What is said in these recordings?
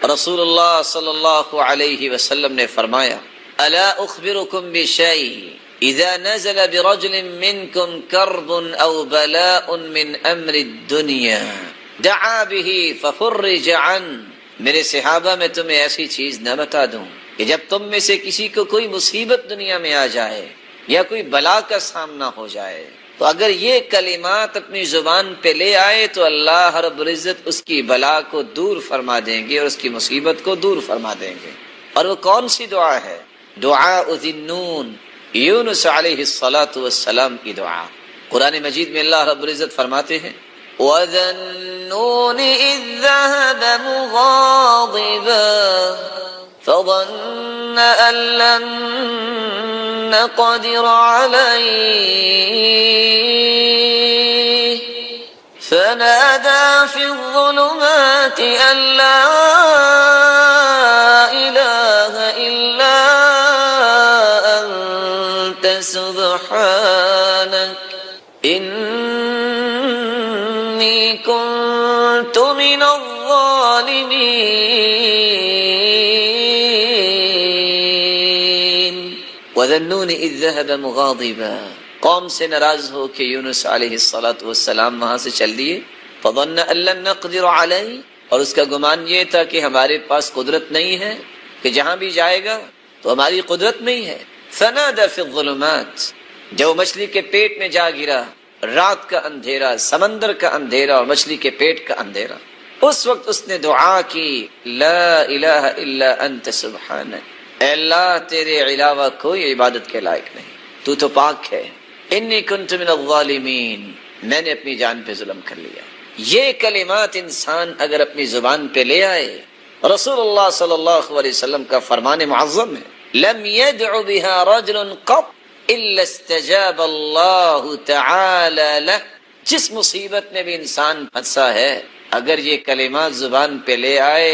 رسول اللہ صلی اللہ علیہ وسلم نے فرمایا الا اخبرکم بشیء اذا نزل برجل منکم کرب او بلاء من امر الدنیا دعا به ففرج عنه، میرے صحابہ میں تمہیں ایسی چیز نہ بتا دوں کہ جب تم میں سے کسی کو کوئی مصیبت دنیا میں آ جائے یا کوئی بلا کا سامنا ہو جائے تو اگر یہ کلمات اپنی زبان پہ لے آئے تو اللہ رب العزت اس کی بلا کو دور فرما دیں گے اور اس کی مصیبت کو دور فرما دیں گے۔ اور وہ کون سی دعا ہے؟ دعاء ذی النون، یونس علیہ السلام کی دعا۔ قرآن مجید میں اللہ رب العزت فرماتے ہیں وَذَا النُّونِ إِذ ذَّهَبَ مُغَاضِبًا فَظَنَّ أَن لَّن نَّقْدِرَ عَلَيْهِ فَنَادَىٰ فِي الظُّلُمَاتِ أَن لَّا إِلَٰهَ إِلَّا أَنتَ سُبْحَانَكَ إِنِّي كُنتُ مِنَ الظَّالِمِينَ۔ وَذَا النُّونِ إِذ ذَّهَبَ مُغَاضِبًا، قوم سے ناراض ہو کہ یونس علیہ السلام وہاں سے چل دیے۔ فَظَنَّ أَن لَّن نَّقْدِرَ عَلَيْهِ، اور اس کا گمان یہ تھا کہ ہمارے پاس قدرت نہیں ہے، کہ جہاں بھی جائے گا تو ہماری قدرت نہیں ہے۔ فَنَادَىٰ فِي الظُّلُمَاتِ، جب وہ مچھلی کے پیٹ میں جا گرا، رات کا اندھیرا، سمندر کا اندھیرا اور مچھلی کے پیٹ کا اندھیرا، اس وقت اس نے دعا کی لا الہ الا انت سبحانک، اے اللہ تیرے علاوہ کوئی عبادت کے لائق نہیں، تو تو پاک ہے۔ انی کنت من الظالمین، میں نے اپنی جان پہ ظلم کر لیا۔ یہ کلمات انسان اگر اپنی زبان پہ لے آئے، رسول اللہ صلی اللہ علیہ وسلم کا فرمان معظم ہے لم يدع بها رجل قط الا استجاب اللہ تعالی له، جس مصیبت میں بھی انسان پھنسا ہے اگر یہ کلمات زبان پہ لے آئے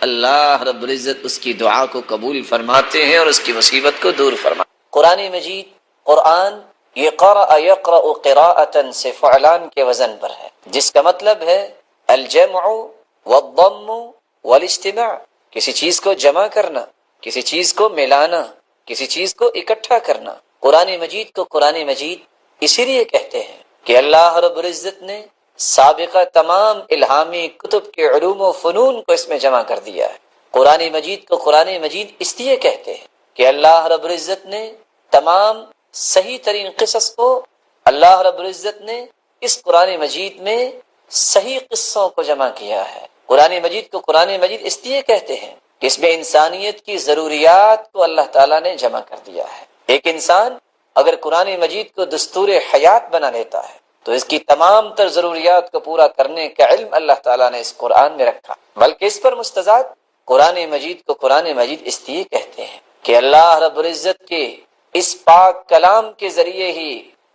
اللہ رب العزت اس کی دعا کو قبول فرماتے ہیں اور اس کی مصیبت کو دور فرماتے ہیں۔ قرآن مجید، قرآن یہ قرأ یقرأ قراءۃ سے فعلان کے وزن پر ہے، جس کا مطلب ہے الجمع والضم والاجتماع، کسی چیز کو جمع کرنا، کسی چیز کو ملانا، کسی چیز کو اکٹھا کرنا۔ قرآن مجید کو قرآن مجید اسی لیے کہتے ہیں کہ اللہ رب العزت نے سابقہ تمام الہامی کتب کے علوم و فنون کو اس میں جمع کر دیا ہے۔ قرآن مجید کو قرآن مجید اس لیے کہتے ہیں کہ اللہ رب العزت نے تمام صحیح ترین قصص کو، اللہ رب العزت نے اس قرآن مجید میں صحیح قصوں کو جمع کیا ہے۔ قرآن مجید کو قرآن مجید اس لیے کہتے ہیں کہ اس میں انسانیت کی ضروریات کو اللہ تعالیٰ نے جمع کر دیا ہے۔ ایک انسان اگر قرآن مجید کو دستور حیات بنا لیتا ہے تو اس کی تمام تر ضروریات کو پورا کرنے کا علم اللہ تعالیٰ نے اس قرآن میں رکھا، بلکہ اس پر مستزاد قرآن مجید کو قرآن مجید اس لیے کہتے ہیں کہ اللہ رب العزت کے اس پاک کلام کے ذریعے ہی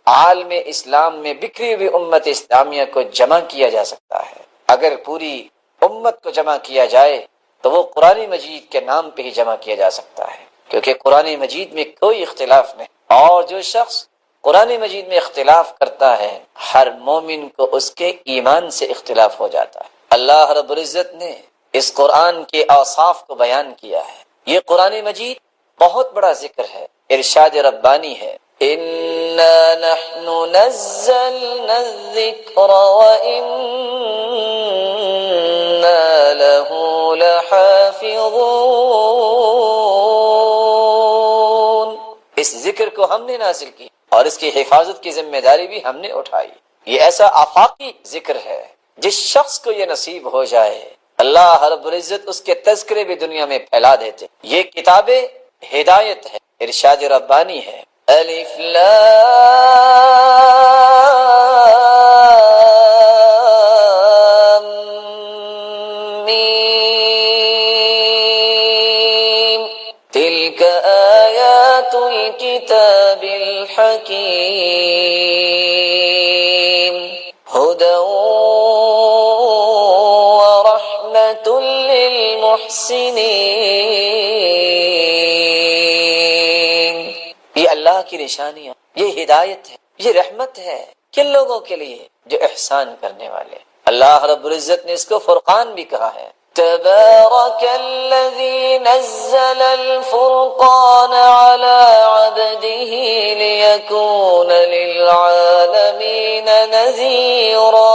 عالم اسلام میں بکھری ہوئی امت اسلامیہ کو جمع کیا جا سکتا ہے۔ اگر پوری امت کو جمع کیا جائے تو وہ قرآن مجید کے نام پہ ہی جمع کیا جا سکتا ہے، کیونکہ قرآن مجید میں کوئی اختلاف نہیں، اور جو شخص قرآن مجید میں اختلاف کرتا ہے ہر مومن کو اس کے ایمان سے اختلاف ہو جاتا ہے۔ اللہ رب العزت نے اس قرآن کے اوصاف کو بیان کیا ہے۔ یہ قرآن مجید بہت بڑا ذکر ہے، ارشاد ربانی ہے اِنَّا نَحْنُ نَزَّلْنَا الذِّكْرَ وَإِنَّا لَهُ لَحَافِظُونَ، اس ذکر کو ہم نے نازل کی اور اس کی حفاظت کی ذمہ داری بھی ہم نے اٹھائی۔ یہ ایسا آفاقی ذکر ہے، جس شخص کو یہ نصیب ہو جائے اللہ رب العزت اس کے تذکرے بھی دنیا میں پھیلا دیتے۔ یہ کتاب ہدایت ہے، ارشاد ربانی ہے الف لام میم تلک آیات الکتاب الحکیم ہدی ورحمۃ للمحسنین۔ یہ اللہ کی نشانیاں، یہ ہدایت ہے، یہ رحمت ہے کن لوگوں کے لیے؟ جو احسان کرنے والے۔ اللہ رب العزت نے اس کو فرقان بھی کہا ہے، تبارك الذي نزل الفرقان على عبده ليكون للعالمين نذيرا،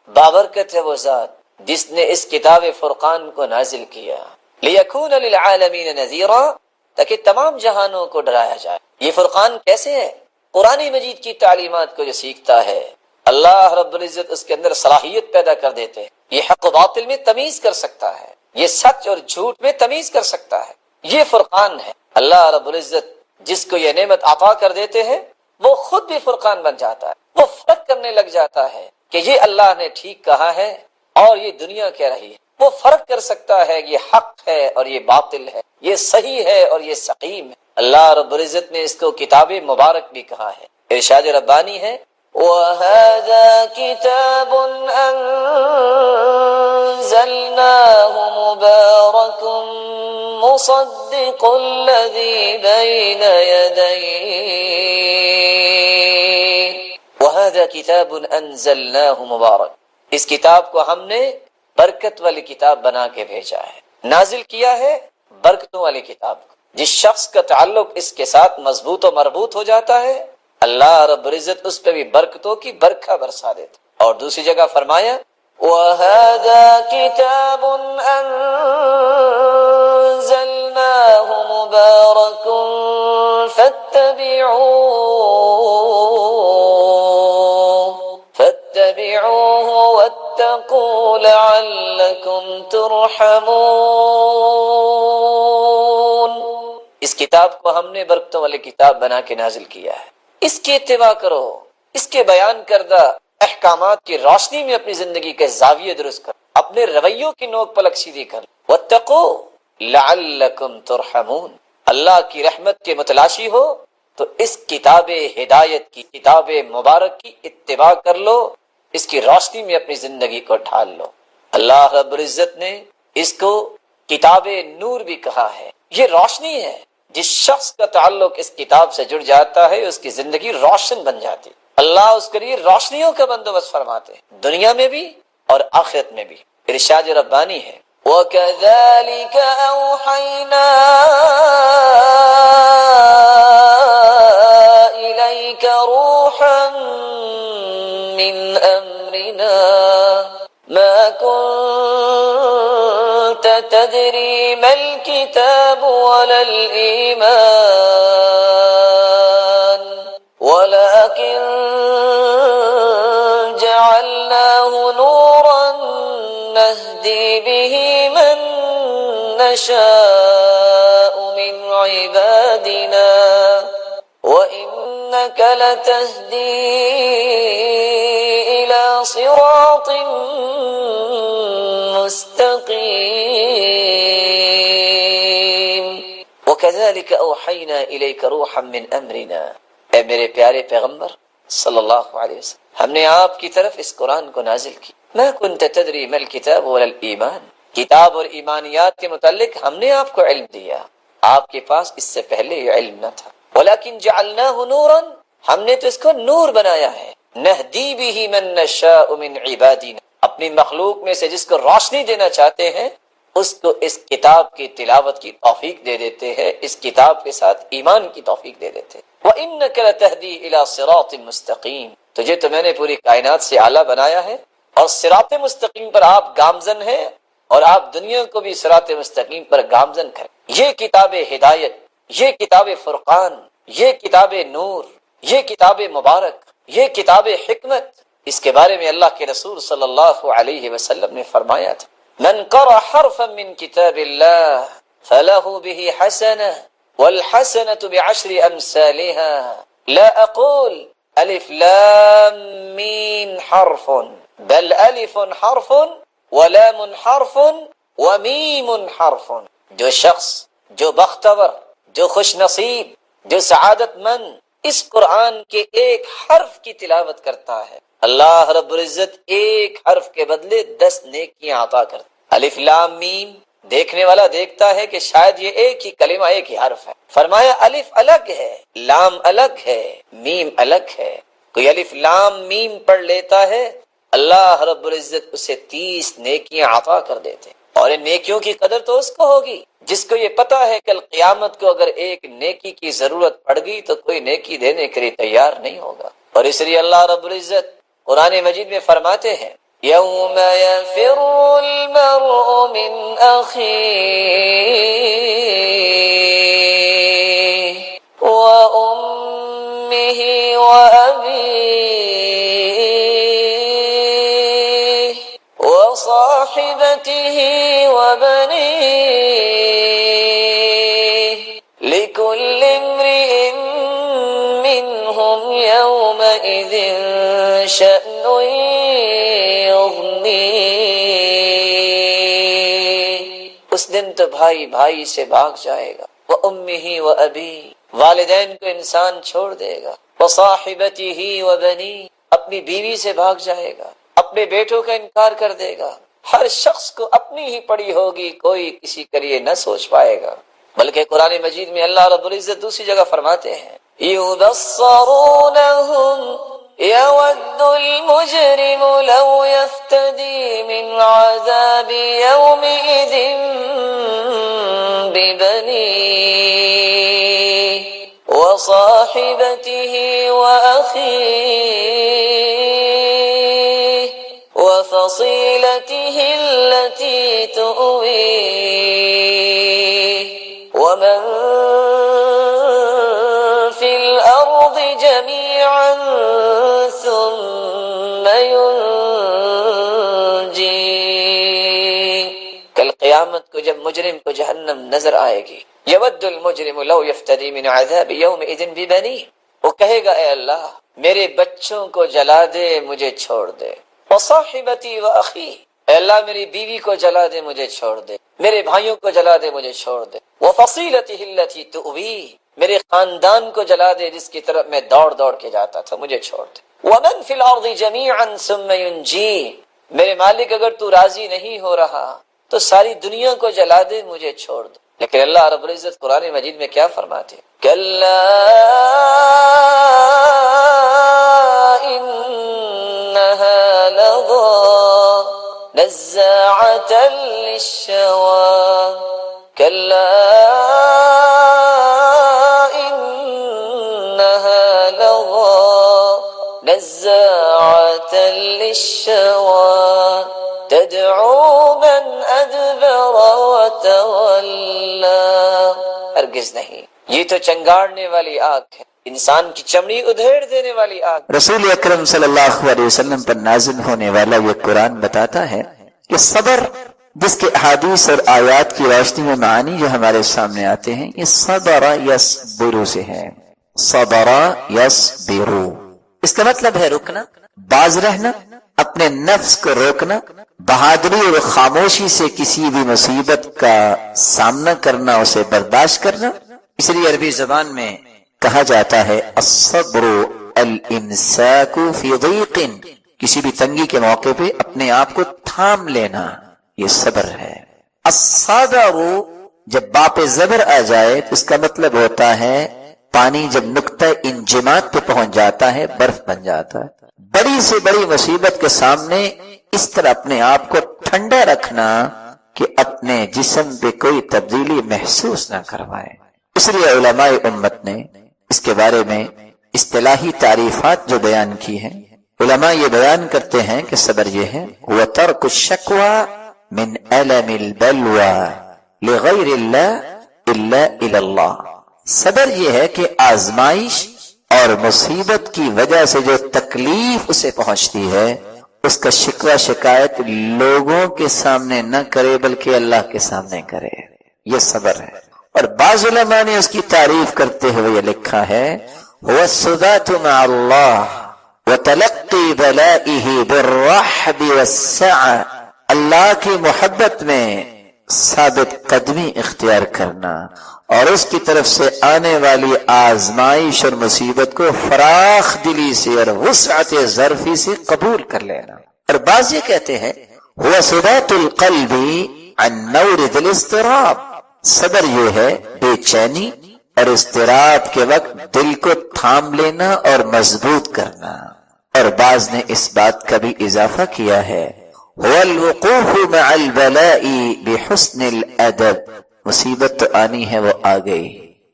بابرکت ہے وہ ذات جس نے اس کتاب فرقان کو نازل کیا، لِيَكُونَ لِلْعَالَمِينَ نَذِيرًا، تاکہ تمام جہانوں کو ڈرایا جائے۔ یہ فرقان کیسے ہے؟ قرآن مجید کی تعلیمات کو جو سیکھتا ہے، اللہ رب العزت اس کے اندر صلاحیت پیدا کر دیتے ہیں، یہ حق و باطل میں تمیز کر سکتا ہے، یہ سچ اور جھوٹ میں تمیز کر سکتا ہے۔ یہ فرقان ہے، اللہ رب العزت جس کو یہ نعمت عطا کر دیتے ہیں وہ خود بھی فرقان بن جاتا ہے، وہ فرق کرنے لگ جاتا ہے کہ یہ اللہ نے ٹھیک کہا ہے اور یہ دنیا کہہ رہی ہے، وہ فرق کر سکتا ہے یہ حق ہے اور یہ باطل ہے، یہ صحیح ہے اور یہ سقیم ہے۔ اللہ رب العزت نے اس کو کتاب مبارک بھی کہا ہے۔ ارشاد ربانی ہے، وَهَذَا كِتَابٌ أَنزَلْنَاهُ مُبَارَكٌ مُصَدِّقُ الَّذِي بَيْنَ يَدَيْهِ وَهَذَا كِتَابٌ أَنزَلْنَاهُ مُبَارَكٌ، اس کتاب کو ہم نے برکت والی کتاب بنا کے بھیجا ہے، نازل کیا ہے برکتوں والی کتاب کو۔ جس شخص کا تعلق اس کے ساتھ مضبوط و مربوط ہو جاتا ہے، اللہ رب العزت اس پہ بھی برکتوں کی برکھا برسا دیتا۔ اور دوسری جگہ فرمایا، وَهَذَا كِتَابٌ أَنزَلْنَاهُ مُبَارَكٌ فَاتَّبِعُوهُ وَاتَّقُوا لَعَلَّكُمْ تُرْحَمُونَ۔ اس کتاب کو ہم نے برکتوں والی کتاب بنا کے نازل کیا ہے، اس کی اتباع کرو، اس کے بیان کردہ احکامات کی روشنی میں اپنی زندگی کے زاویے درست کرو، اپنے رویوں کی نوک پلک سیدھی کرو۔ واتقوا لعلکم ترحمون، اللہ کی رحمت کے متلاشی ہو تو اس کتاب ہدایت کی، کتاب مبارک کی اتباع کر لو، اس کی روشنی میں اپنی زندگی کو ڈھال لو۔ اللہ رب العزت نے اس کو کتاب نور بھی کہا ہے، یہ روشنی ہے، جس شخص کا تعلق اس کتاب سے جڑ جاتا ہے اس کی زندگی روشن بن جاتی، اللہ اس کے لیے روشنیوں کا بندوبست فرماتے ہیں، دنیا میں بھی اور آخرت میں بھی۔ ارشاد ربانی ہے، وَكَذَلِكَ أَوْحَيْنَا إِلَيْكَ رُوحًا مِّنْ أَمْرِنَا مَا كُنْتَ تَدْرِي مَا الْكِتَابُ وَلَا الْإِيمَانُ وَلَكِنْ جَعَلْنَاهُ نُورًا نَهْدِي بِهِ مَن نَّشَاءُ مِنْ عِبَادِنَا وَإِنَّكَ لَتَهْدِي إِلَى صِرَاطٍ مستقیم۔ وَكَذَلِكَ أَوْحَيْنَا إِلَيْكَ رُوحًا مِّنْ أَمْرِنَا، اے میرے پیارے پیغمبر صلی اللہ علیہ وسلم، ہم نے آپ کی طرف اس قرآن کو نازل کی۔ مَا كُنْتَ تَدْرِي مَا الْكِتَابُ وَلَا الْإِيمَانُ، کتاب اور ایمانیات کے متعلق ہم نے آپ کو علم دیا، آپ کے پاس اس سے پہلے یہ علم نہ تھا۔ وَلَكِنْ جَعَلْنَاهُ نُورًا، ہم نے تو اس کو نور بنایا ہے، نَهْدِي بِهِ مَن نَّشَاءُ مِنْ عِبَادِنَا، اپنی مخلوق میں سے جس کو روشنی دینا چاہتے ہیں اس کو اس کتاب کی تلاوت کی توفیق دے دیتے ہیں، اس کتاب کے ساتھ ایمان کی توفیق دے دیتے ہیں۔ وَإِنَّكَ لَتَهْدِي إِلَى صِرَاطٍ مُسْتَقِيمٍ، تجھے تو میں نے پوری کائنات سے اعلیٰ بنایا ہے اور صراط مستقیم پر آپ گامزن ہیں، اور آپ دنیا کو بھی صراط مستقیم پر گامزن کریں۔ یہ کتاب ہدایت، یہ کتاب فرقان، یہ کتاب نور، یہ کتاب مبارک، یہ کتاب حکمت، اس کے بارے میں اللہ کے رسول صلی اللہ علیہ وسلم نے فرمایا تھا، من قرأ حرفا من کتاب اللہ فلہ به حسنہ والحسنة بعشر امثالها، لا اقول الف لام میم حرف بل الف حرف ولام حرف ومیم حرف۔ جو شخص، جو بختور، جو خوش نصیب، جو سعادت مند اس قرآن کے ایک حرف کی تلاوت کرتا ہے، اللہ رب العزت ایک حرف کے بدلے 10 نیکیاں عطا کرتا۔ الف لام میم، دیکھنے والا دیکھتا ہے کہ شاید یہ ایک ہی کلمہ، ایک ہی حرف ہے، فرمایا الف الگ ہے، لام الگ ہے، میم الگ ہے۔ کوئی الف لام میم پڑھ لیتا ہے اللہ رب العزت اسے 30 نیکیاں عطا کر دیتے، اور ان نیکیوں کی قدر تو اس کو ہوگی جس کو یہ پتا ہے کل قیامت کو اگر ایک نیکی کی ضرورت پڑ گئی تو کوئی نیکی دینے کے لیے تیار نہیں ہوگا۔ اور اس لیے اللہ رب العزت قرآن مجید میں فرماتے ہیں یوم یفر المرء من اخیہ وامہ وابیہ وصاحبتہ وبنیہ لکل امرئ منہم یومئذ شأن یغنیہ، اس دن تو بھائی بھائی سے بھاگ جائے گا، وَأُمِّهِ وَأَبِيهِ، والدین کو انسان چھوڑ دے گا، وَصَاحِبَتِهِ وَبَنِيهِ، اپنی بیوی سے بھاگ جائے گا، اپنے بیٹوں کا انکار کر دے گا۔ ہر شخص کو اپنی ہی پڑی ہوگی، کوئی کسی کے لیے نہ سوچ پائے گا۔ بلکہ قرآن مجید میں اللہ رب العزت دوسری جگہ فرماتے ہیں يُبَصَّرُونَهُمْ يَوَدُّ الْمُجْرِمُ لَوْ يَفْتَدِي مِنْ عَذَابِ يَوْمِئِذٍ بِبَنِيهِ وَصَاحِبَتِهِ وَأَخِيهِ وَفَصِيلَتِهِ الَّتِي تُؤْوِيهِ وَمَن فِي الْأَرْضِ جَمِيعًا ثُمَّ يُنْجِيهِ، کل قیامت کو جب مجرم کو جہنم نظر آئے گی، یود المجرم لو یفتدی من عذاب یومئذ ببنیہ، وہ کہے گا اے اللہ میرے بچوں کو جلا دے، مجھے چھوڑ دے، وصاحبتی واخی، اے اللہ میری بیوی کو جلا دے، مجھے چھوڑ دے، میرے بھائیوں کو جلا دے، مجھے چھوڑ دے، وفصیلتہ التی تؤویہ، میرے خاندان کو جلا دے جس کی طرف میں دوڑ دوڑ کے جاتا تھا، مجھے چھوڑ دے، ومن فی الارض جمیعا ثم ینجیہ، میرے مالک اگر تو راضی نہیں ہو رہا تو ساری دنیا کو جلا دے، مجھے چھوڑ دے۔ لیکن اللہ رب العزت قرآن مجید میں کیا فرماتے ہیں کلا انہا لظی نزاعۃ للشوی کلا انہا لظی نزاعۃ للشوی تدعو من ادبر وتولى، ہرگز نہیں، یہ تو چنگاڑنے والی آگ ہے، انسان کی چمڑی ادھیڑ دینے والی آگ۔ رسول اکرم صلی اللہ علیہ وسلم پر نازل ہونے والا یہ قرآن بتاتا ہے کہ صبر، جس کے احادیث اور آیات کی روشنی میں معانی جو ہمارے سامنے آتے ہیں، یہ صبر یصبر سے ہے، صبر یصبر، اس کا مطلب ہے رکنا، باز رہنا، اپنے نفس کو روکنا، بہادری اور خاموشی سے کسی بھی مصیبت کا سامنا کرنا، اسے برداشت کرنا۔ اس لیے عربی زبان میں کہا جاتا ہے الصبر الامساک فی ضیق، کسی بھی تنگی کے موقع پہ اپنے آپ کو تھام لینا، یہ صبر ہے۔ الصبر جب باپ زبر آ جائے تو اس کا مطلب ہوتا ہے پانی جب نقطہ انجماد پہ پہنچ جاتا ہے برف بن جاتا ہے۔ بڑی سے بڑی مصیبت کے سامنے اس طرح اپنے آپ کو ٹھنڈا رکھنا کہ اپنے جسم پہ کوئی تبدیلی محسوس نہ کروائے۔ اس لیے علماء امت نے اس کے بارے میں اصطلاحی تعریفات جو بیان کی ہیں، علماء یہ بیان کرتے ہیں کہ صبر یہ ہے وَتَرْكُ الشَّكْوَى مِنْ أَلَمِ الْبَلْوَى لِغَيْرِ اللَّهِ إِلَّا إِلَى اللَّهِ، صبر یہ ہے کہ آزمائش اور مصیبت کی وجہ سے جو تکلیف اسے پہنچتی ہے اس کا شکوہ شکایت لوگوں کے سامنے نہ کرے بلکہ اللہ کے سامنے کرے، یہ صبر ہے۔ اور بعض علماء نے اس کی تعریف کرتے ہوئے یہ لکھا ہے وَالثُّبَاتُ مَعَ اللَّهِ وَتَلَقِّي بَلَائِهِ بِالرَّحْبِ وَالسَّعَةِ، اللہ کی محبت میں ثابت قدمی اختیار کرنا اور اس کی طرف سے آنے والی آزمائش اور مصیبت کو فراخ دلی سے اور وسعت ظرفی سے قبول کر لینا۔ اور بعض یہ کہتے ہیں هو ثبات القلب عن مورد الاضطراب، صبر یہ ہے بے چینی اور اضطراب کے وقت دل کو تھام لینا اور مضبوط کرنا۔ اور بعض نے اس بات کا بھی اضافہ کیا ہے والوقوف مع البلاء بحسن الادب، مصیبت تو آنی ہے وہ آ گئی،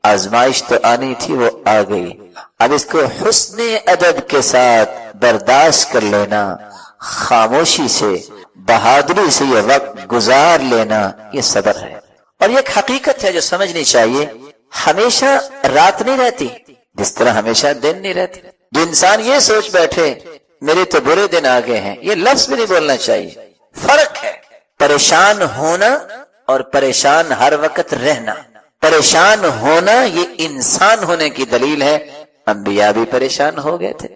آزمائش تو آنی تھی وہ آ گئی، اب اس کو حسن ادب کے ساتھ برداشت کر لینا، خاموشی سے بہادری سے یہ وقت گزار لینا، یہ صبر ہے۔ اور یہ ایک حقیقت ہے جو سمجھنی چاہیے، ہمیشہ رات نہیں رہتی جس طرح ہمیشہ دن نہیں رہتی۔ جو انسان یہ سوچ بیٹھے میرے تو برے دن آ گئے ہیں، یہ لفظ بھی نہیں بولنا چاہیے۔ فرق ہے پریشان ہونا اور پریشان ہر وقت رہنا۔ پریشان ہونا یہ انسان ہونے کی دلیل ہے، انبیاء بھی پریشان ہو گئے تھے،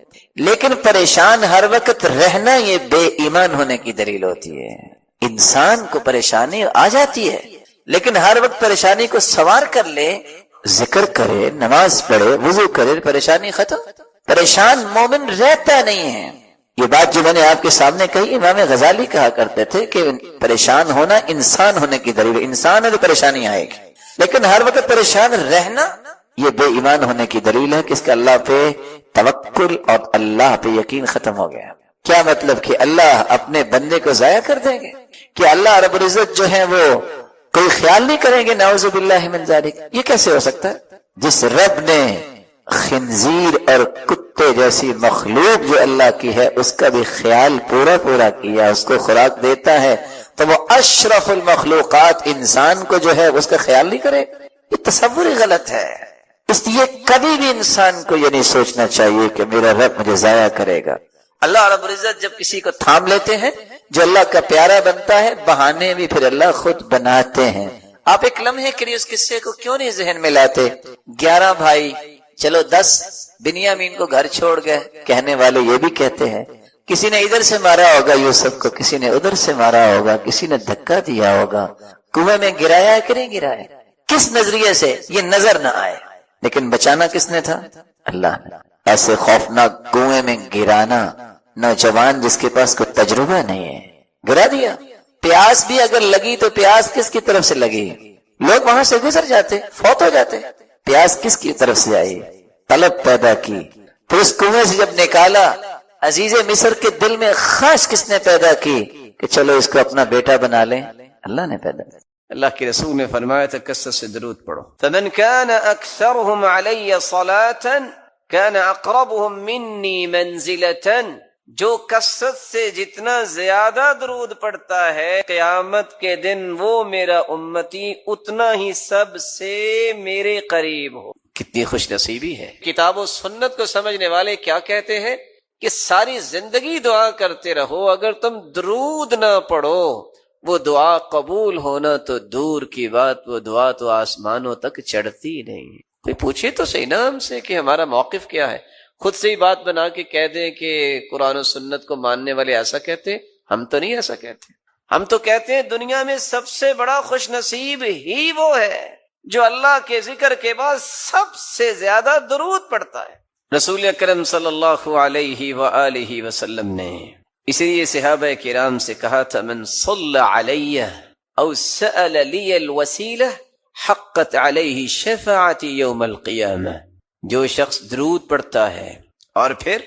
لیکن پریشان ہر وقت رہنا یہ بے ایمان ہونے کی دلیل ہوتی ہے۔ انسان کو پریشانی آ جاتی ہے لیکن ہر وقت پریشانی کو سوار کر لے، ذکر کرے، نماز پڑھے، وضو کرے، پریشانی ختم۔ پریشان مومن رہتا نہیں ہے۔ یہ بات جو میں نے آپ کے سامنے کہی، امام غزالی کہا کرتے تھے کہ پریشان ہونا انسان ہونے کی دلیل ہے، انسان ہے تو پریشانی آئے گی، لیکن ہر وقت پریشان رہنا یہ بے ایمان ہونے کی دلیل ہے کہ اس کا اللہ پہ توکل اور اللہ پہ یقین ختم ہو گیا۔ کیا مطلب کہ اللہ اپنے بندے کو ضائع کر دیں گے؟ کہ اللہ رب العزت جو ہے وہ کوئی خیال نہیں کریں گے؟ نعوذ باللہ من ذالک، یہ کیسے ہو سکتا ہے؟ جس رب نے خنزیر اور کتے جیسی مخلوق جو اللہ کی ہے اس کا بھی خیال پورا کیا، اس کو خوراک دیتا ہے، تو وہ اشرف المخلوقات انسان کو جو ہے اس کا خیال نہیں کرے؟ یہ تصور ہی غلط ہے۔ اس لیے کبھی بھی انسان کو یہ نہیں سوچنا چاہیے کہ میرا رب مجھے ضائع کرے گا۔ اللہ رب العزت جب کسی کو تھام لیتے ہیں، جو اللہ کا پیارا بنتا ہے، بہانے بھی پھر اللہ خود بناتے ہیں۔ آپ ایک لمحے کے لیے اس قصے کو کیوں نہیں ذہن میں لاتے؟ 11 بھائی، چلو 10 بنیامین کو گھر چھوڑ گئے، کہنے والے یہ بھی کہتے ہیں کسی نے ادھر سے مارا ہوگا یوسف کو، کسی نے ادھر سے مارا ہوگا، کسی نے دھکا دیا ہوگا، کنویں میں گرایا ہے کہ نہیں گرایا؟ کس نظریے سے یہ نظر نہ آئے، لیکن بچانا کس نے تھا؟ اللہ نے۔ ایسے خوفناک کنویں میں گرانا، نوجوان جس کے پاس کوئی تجربہ نہیں ہے گرا دیا۔ پیاس بھی اگر لگی تو پیاس کس کی طرف سے لگی؟ لوگ وہاں سے گزر جاتے، فوت ہو جاتے۔ پیاس کس کی طرف سے آئی؟ طلب پیدا کی، پھر اس کنویں سے جب نکالا، عزیز مصر کے دل میں خواہش کس نے پیدا کی کہ چلو اس کو اپنا بیٹا بنا لیں؟ اللہ نے پیدا کیا۔ اللہ کے رسول نے فرمایا تھا کثرت سے درود پڑھو۔ فمن كان اكثرهم علي صلاة كان اقربهم مني منزلة، جو کثرت سے جتنا زیادہ درود پڑھتا ہے قیامت کے دن وہ میرا امتی اتنا ہی سب سے میرے قریب ہو۔ کتنی خوش نصیبی ہے۔ کتاب و سنت کو سمجھنے والے کیا کہتے ہیں کہ ساری زندگی دعا کرتے رہو، اگر تم درود نہ پڑھو وہ دعا قبول ہونا تو دور کی بات، وہ دعا تو آسمانوں تک چڑھتی نہیں۔ کوئی پوچھے تو صحیح نا ہم سے کہ ہمارا موقف کیا ہے، خود سے ہی بات بنا کے کہہ دیں کہ قرآن و سنت کو ماننے والے ایسا کہتے ہیں۔ ہم تو نہیں ایسا کہتے، ہم تو کہتے ہیں دنیا میں سب سے بڑا خوش نصیب ہی وہ ہے جو اللہ کے ذکر کے بعد سب سے زیادہ درود پڑھتا ہے۔ رسول اکرم صلی اللہ علیہ وآلہ وسلم نے اسی لیے صحابہ کرام سے کہا تھا من صلی علیہ او سأل لی الوسیلہ حقت علیہ شفاعتی یوم القیامہ، جو شخص درود پڑھتا ہے اور پھر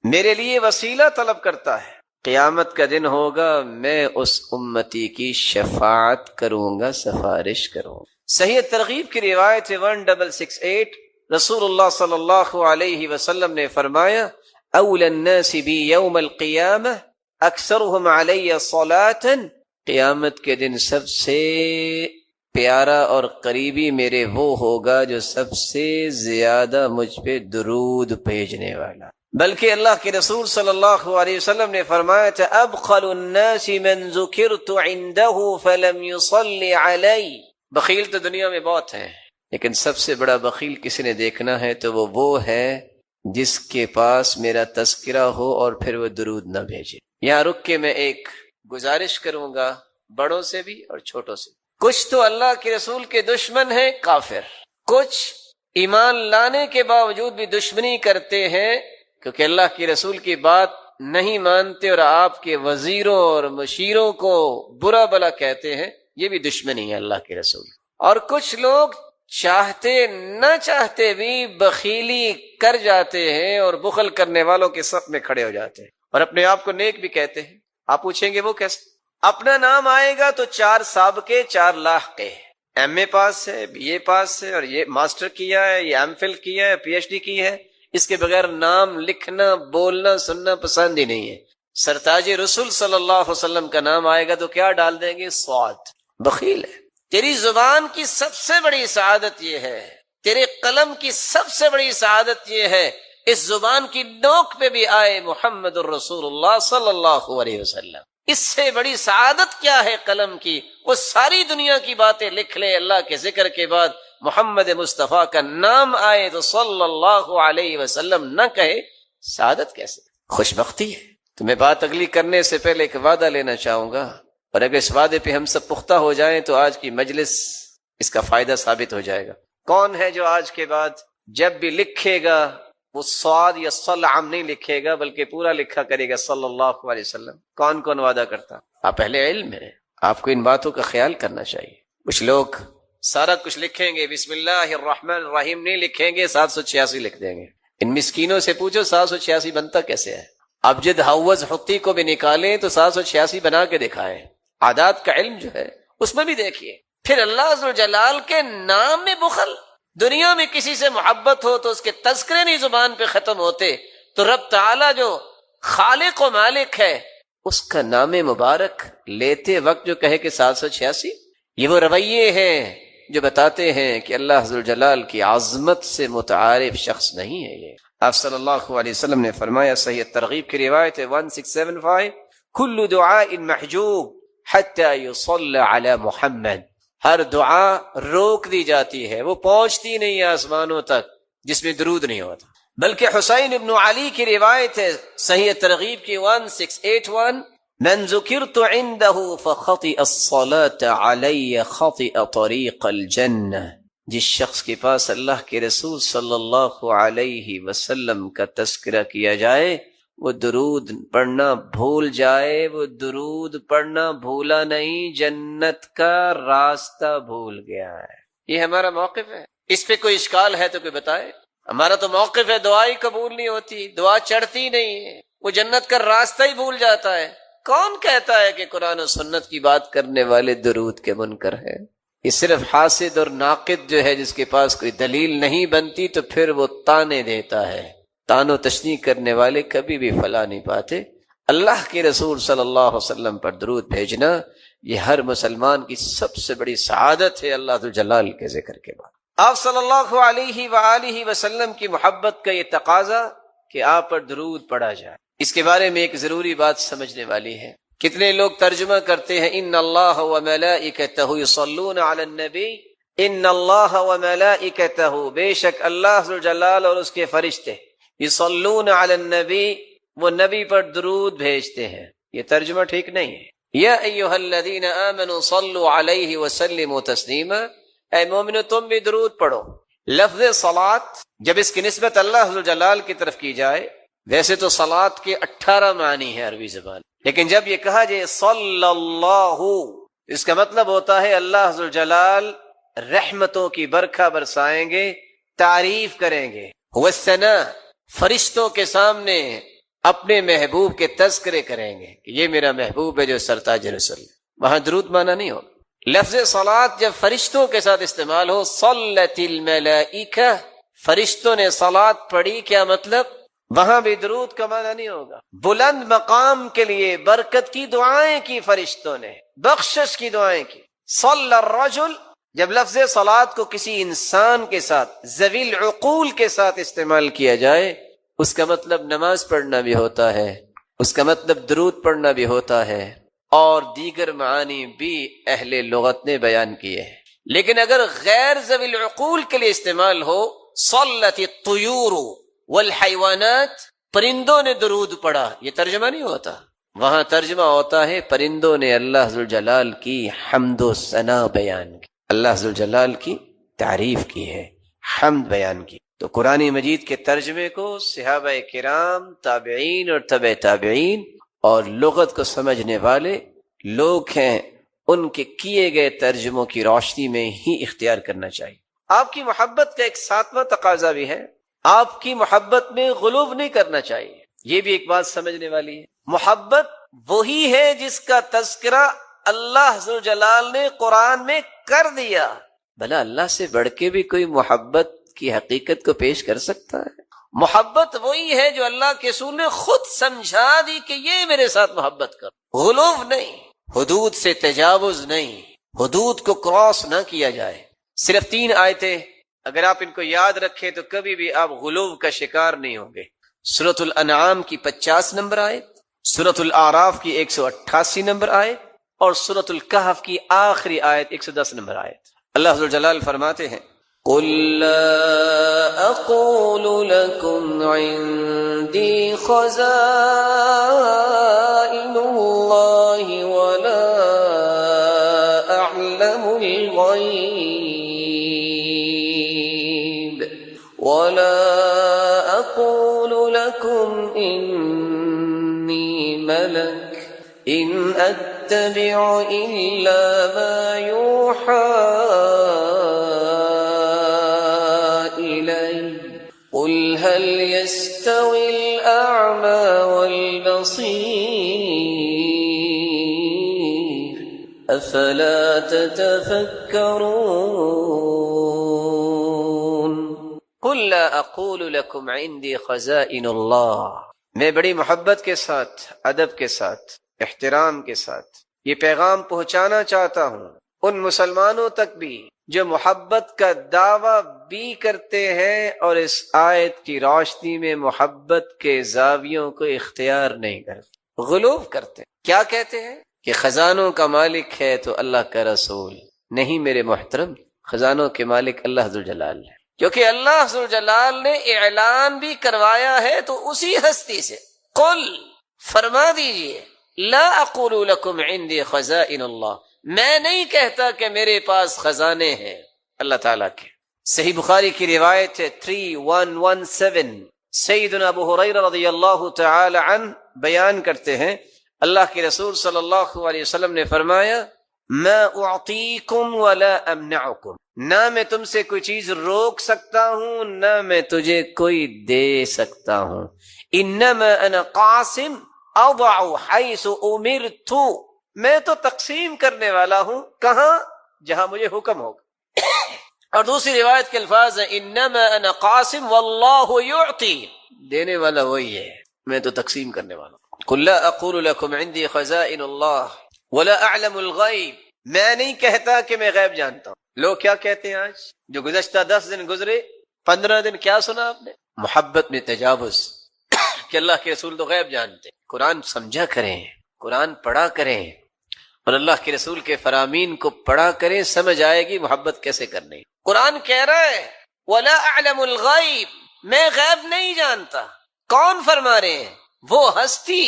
میرے لیے وسیلہ طلب کرتا ہے، قیامت کا دن ہوگا میں اس امتی کی شفاعت کروں گا، سفارش کروں گا۔ صحیح ترغیب کی روایت 1668، رسول اللہ صلی اللہ علیہ وسلم نے فرمایا اول الناس بی یوم القیامہ اکثرهم علی صلاۃ، قیامت کے دن سب سے پیارا اور قریبی میرے وہ ہوگا جو سب سے زیادہ مجھ پہ درود بھیجنے والا۔ بلکہ اللہ کے رسول صلی اللہ علیہ وسلم نے فرمایا تھا ابخل الناس من ذکرت عنده فلم يصلی علی، بخیل تو دنیا میں بہت ہیں لیکن سب سے بڑا بخیل کسی نے دیکھنا ہے تو وہ ہے جس کے پاس میرا تذکرہ ہو اور پھر وہ درود نہ بھیجے۔ یہاں رک کے میں ایک گزارش کروں گا بڑوں سے بھی اور چھوٹوں سے۔ کچھ تو اللہ کے رسول کے دشمن ہیں، کافر، کچھ ایمان لانے کے باوجود بھی دشمنی کرتے ہیں کیونکہ اللہ کے رسول کی بات نہیں مانتے اور آپ کے وزیروں اور مشیروں کو برا بلا کہتے ہیں، یہ بھی دشمنی ہے اللہ کے رسول۔ اور کچھ لوگ چاہتے نہ چاہتے بھی بخیلی کر جاتے ہیں اور بخل کرنے والوں کے صف میں کھڑے ہو جاتے ہیں اور اپنے آپ کو نیک بھی کہتے ہیں. آپ پوچھیں گے وہ کیسے؟ اپنا نام آئے گا تو 4 سابقے 4 لاحقے، ایم اے پاس ہے، بی اے پاس ہے، اور یہ ماسٹر کیا ہے، یہ ایم فل کیا ہے، پی ایچ ڈی کی ہے. اس کے بغیر نام لکھنا بولنا سننا پسند ہی نہیں ہے. سرتاج رسول صلی اللہ علیہ وسلم کا نام آئے گا تو کیا ڈال دیں گے؟ صاد. بخیل ہے. تیری زبان کی سب سے بڑی سعادت یہ ہے، تیرے قلم کی سب سے بڑی سعادت یہ ہے اس زبان کی نوک پہ بھی آئے محمد الرسول اللہ صلی اللہ علیہ وسلم. اس سے بڑی سعادت کیا ہے قلم کی؟ وہ ساری دنیا کی باتیں لکھ لے، اللہ کے ذکر کے بعد محمد مصطفیٰ کا نام آئے تو صلی اللہ علیہ وسلم نہ کہے. سعادت کیسے؟ خوش بختی ہے. تو میں بات اگلی کرنے سے پہلے ایک وعدہ لینا چاہوں گا، اور اگر اس وعدے پہ ہم سب پختہ ہو جائیں تو آج کی مجلس اس کا فائدہ ثابت ہو جائے گا. کون ہے جو آج کے بعد جب بھی لکھے گا وہ صاد یا صلعم نہیں لکھے گا بلکہ پورا لکھا کرے گا صلی اللہ علیہ وسلم؟ کون کون وعدہ کرتا؟ آپ اہل علم ہیں، آپ کو ان باتوں کا خیال کرنا چاہیے. کچھ لوگ سارا کچھ لکھیں گے، بسم اللہ الرحمن الرحیم نہیں لکھیں گے، 786 لکھ دیں گے. ان مسکینوں سے پوچھو 786 بنتا کیسے ہے؟ ابجد حوض حتی کو بھی نکالیں تو 786 بنا کے دکھائیں. عادات کا علم جو ہے اس میں بھی دیکھیے. پھر اللہ عز و جلال کے نام میں بخل. دنیا میں کسی سے محبت ہو تو اس کے تذکرے نہیں زبان پہ ختم ہوتے، تو رب تعالی جو خالق و مالک ہے اس کا نام مبارک لیتے وقت جو کہے کہ 786، یہ وہ رویے ہیں جو بتاتے ہیں کہ اللہ عز و جلال کی عظمت سے متعارف شخص نہیں ہے. یہ آپ صلی اللہ علیہ وسلم نے فرمایا، صحیح ترغیب کی روایت ہے 1675، کل دعاء محجوب حتی یصلی علی محمد. ہر دعا روک دی جاتی ہے، وہ پہنچتی نہیں آسمانوں تک جس میں درود نہیں ہوتا. بلکہ حسین ابن علی کی روایت ہے صحیح ترغیب کی 1681، من ذکرت عنده فخطئ الصلاة علی خطئ طریق الجنہ. جس شخص کے پاس اللہ کے رسول صلی اللہ علیہ وسلم کا تذکرہ کیا جائے وہ درود پڑھنا بھول جائے، وہ درود پڑھنا بھولا نہیں، جنت کا راستہ بھول گیا ہے. یہ ہمارا موقف ہے. اس پہ کوئی اشکال ہے تو کوئی بتائے. ہمارا تو موقف ہے دعا ہی قبول نہیں ہوتی، دعا چڑھتی نہیں ہے، وہ جنت کا راستہ ہی بھول جاتا ہے. کون کہتا ہے کہ قرآن و سنت کی بات کرنے والے درود کے منکر ہیں؟ یہ صرف حاسد اور ناقد جو ہے جس کے پاس کوئی دلیل نہیں بنتی تو پھر وہ تانے دیتا ہے. تان و تشنیع کرنے والے کبھی بھی فلاح نہیں پاتے. اللہ کے رسول صلی اللہ علیہ وسلم پر درود بھیجنا یہ ہر مسلمان کی سب سے بڑی سعادت ہے اللہ ذو جلال کے ذکر کے بعد. آپ صلی اللہ علیہ وآلہ وسلم کی محبت کا یہ تقاضا کہ آپ پر درود پڑھا جائے. اس کے بارے میں ایک ضروری بات سمجھنے والی ہے. کتنے لوگ ترجمہ کرتے ہیں ان اللہ و ملائکتہ یصلون علی النبی، ان اللہ و ملائکتہ، بے شک اللہ ذو جلال اور اس کے فرشتے، یصلون علی النبی، وہ نبی پر درود بھیجتے ہیں. یہ ترجمہ ٹھیک نہیں ہے. یا ایھا الذین آمنوا صلوا علیہ وسلموا تسلیما، اے مومنو تم بھی درود پڑھو. لفظ صلاۃ جب اس کی نسبت اللہ ذو جلال کی طرف کی جائے، ویسے تو صلاۃ کے 18 معنی ہیں عربی زبان، لیکن جب یہ کہا جائے صلی اللہ، اس کا مطلب ہوتا ہے اللہ ذو جلال رحمتوں کی برکھا برسائیں گے، تعریف کریں گے. والثناء، فرشتوں کے سامنے اپنے محبوب کے تذکرے کریں گے کہ یہ میرا محبوب ہے جو سرتاج رسول. وہاں درود مانا نہیں ہو. لفظ صلاۃ جب فرشتوں کے ساتھ استعمال ہو، صلت الملائکہ، فرشتوں نے صلاۃ پڑھی، کیا مطلب؟ وہاں بھی درود کا معنی نہیں ہوگا. بلند مقام کے لیے برکت کی دعائیں کی فرشتوں نے، بخشش کی دعائیں کی. صلی الرجل، جب لفظ صلاۃ کو کسی انسان کے ساتھ ذوی العقول کے ساتھ استعمال کیا جائے، اس کا مطلب نماز پڑھنا بھی ہوتا ہے، اس کا مطلب درود پڑھنا بھی ہوتا ہے، اور دیگر معانی بھی اہل لغت نے بیان کیے ہیں. لیکن اگر غیر ذوی العقول کے لیے استعمال ہو، صلت الطیور والحیوانات، پرندوں نے درود پڑھا، یہ ترجمہ نہیں ہوتا. وہاں ترجمہ ہوتا ہے پرندوں نے اللہ ذوالجلال کی حمد و ثنا بیان کی، اللہ ذوالجلال کی تعریف کی ہے، حمد بیان کی. تو قرآن مجید کے ترجمے کو صحابہ کرام، تابعین اور تبع تابعین اور لغت کو سمجھنے والے لوگ ہیں، ان کے کیے گئے ترجموں کی روشنی میں ہی اختیار کرنا چاہیے. آپ کی محبت کا ایک ساتواں تقاضا بھی ہے، آپ کی محبت میں غلو نہیں کرنا چاہیے۔ یہ بھی ایک بات سمجھنے والی ہے۔ محبت وہی ہے جس کا تذکرہ اللہ ذو جلال نے قرآن میں کر دیا۔ بھلا اللہ سے بڑھ کے بھی کوئی محبت کی حقیقت کو پیش کر سکتا ہے؟ محبت وہی ہے جو اللہ کے رسول نے خود سمجھا دی کہ یہ میرے ساتھ محبت کر، غلو نہیں، حدود سے تجاوز نہیں، حدود کو کراس نہ کیا جائے۔ صرف 3 آیتیں اگر آپ ان کو یاد رکھیں تو کبھی بھی آپ غلو کا شکار نہیں ہوں گے۔ سورۃ الانعام کی 50 نمبر آیت، سورۃ الاعراف کی 188 نمبر آیت، اور سورۃ الکہف کی آخری آیت 110 نمبر آیت۔ اللہ ذو الجلال فرماتے ہیں قل لا اقول لكم عندي خزائن الله ولا اعلم الغيب ولا اقول لكم اني ملك ان اتبع الا ما يوحى قل هل يستوي الأعمى والبصير أفلا تتفكرون قل لا أقول لكم عندي خزائن الله۔ میں بڑی محبت کے ساتھ، ادب کے ساتھ، احترام کے ساتھ یہ پیغام پہنچانا چاہتا ہوں ان مسلمانوں تک بھی جو محبت کا دعویٰ بھی کرتے ہیں اور اس آیت کی روشنی میں محبت کے زاویوں کو اختیار نہیں کرتے، غلو کرتے ہیں۔ کیا کہتے ہیں کہ خزانوں کا مالک ہے تو اللہ کا رسول نہیں۔ میرے محترم، خزانوں کے مالک اللہ ذوالجلال ہے، کیونکہ اللہ ذوالجلال نے اعلان بھی کروایا ہے تو اسی ہستی سے۔ قل، فرما دیجئے، لا اقول لکم عندی خزائن اللہ، میں نہیں کہتا کہ میرے پاس خزانے ہیں اللہ تعالیٰ کے۔ صحیح بخاری کی روایت ہے 3117، سیدنا ابو ہریرہ رضی اللہ تعالی عنہ بیان کرتے ہیں اللہ کے رسول صلی اللہ علیہ وسلم نے فرمایا ما اعطیکم ولا امنعکم، نہ میں تم سے کوئی چیز روک سکتا ہوں نہ میں تجھے کوئی دے سکتا ہوں، انما انا قاسم اضع حیث امرت، میں تو تقسیم کرنے والا ہوں، کہاں؟ جہاں مجھے حکم ہوگا۔ اور دوسری روایت کے الفاظ ہیں انما انا قاسم واللہ یعطی، دینے والا وہی ہے، میں تو تقسیم کرنے والا ہوں۔ قل لا اقول لکم عندی خزائن اللہ ولا اعلم الغیب، میں نہیں کہتا کہ میں غیب جانتا ہوں۔ لوگ کیا کہتے ہیں آج؟ جو گزشتہ 10 دن گزرے، 15 دن کیا سنا آپ نے؟ محبت میں تجاوز کہ اللہ کے رسول تو غیب جانتے۔ قرآن سمجھا کریں، قرآن پڑھا کریں اور اللہ کے رسول کے فرامین کو پڑھا کریں، سمجھ آئے گی محبت کیسے کرنی۔ قرآن کہہ رہا ہے وَلَا أَعْلَمُ الْغَيْبِ، میں غیب نہیں جانتا۔ کون فرما رہے ہیں؟ وہ ہستی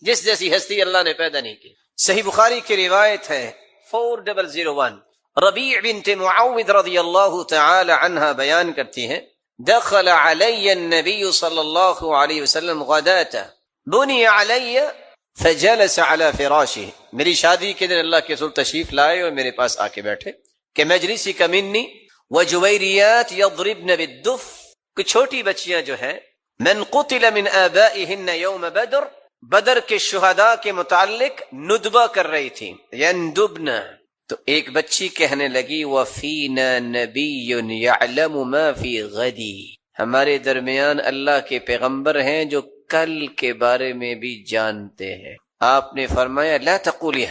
جس جیسی ہستی اللہ نے پیدا نہیں کی۔ صحیح بخاری کی روایت ہے 4001، ربیع بنت معوذ رضی اللہ تعالی عنہ بیان کرتی ہیں دخل علی النبی صلی اللہ علیہ وسلم غداة بنی علی فجلس على فراشه، میری شادی کے دن اللہ کے رسول تشریف لائے اور میرے پاس آ کے بیٹھے کہ مجلسی کا منی وجویریات یضربن بالدف، کچھ چھوٹی بچیاں جو ہیں من قتل من آبائهن یوم بدر، بدر کے شہداء کے متعلق ندبہ کر رہی تھی، یندبن، تو ایک بچی کہنے لگی وفینا نبی یعلم ما فی غدی، ہمارے درمیان اللہ کے پیغمبر ہیں جو کل کے بارے میں بھی جانتے ہیں۔ آپ نے فرمایا لا تقولی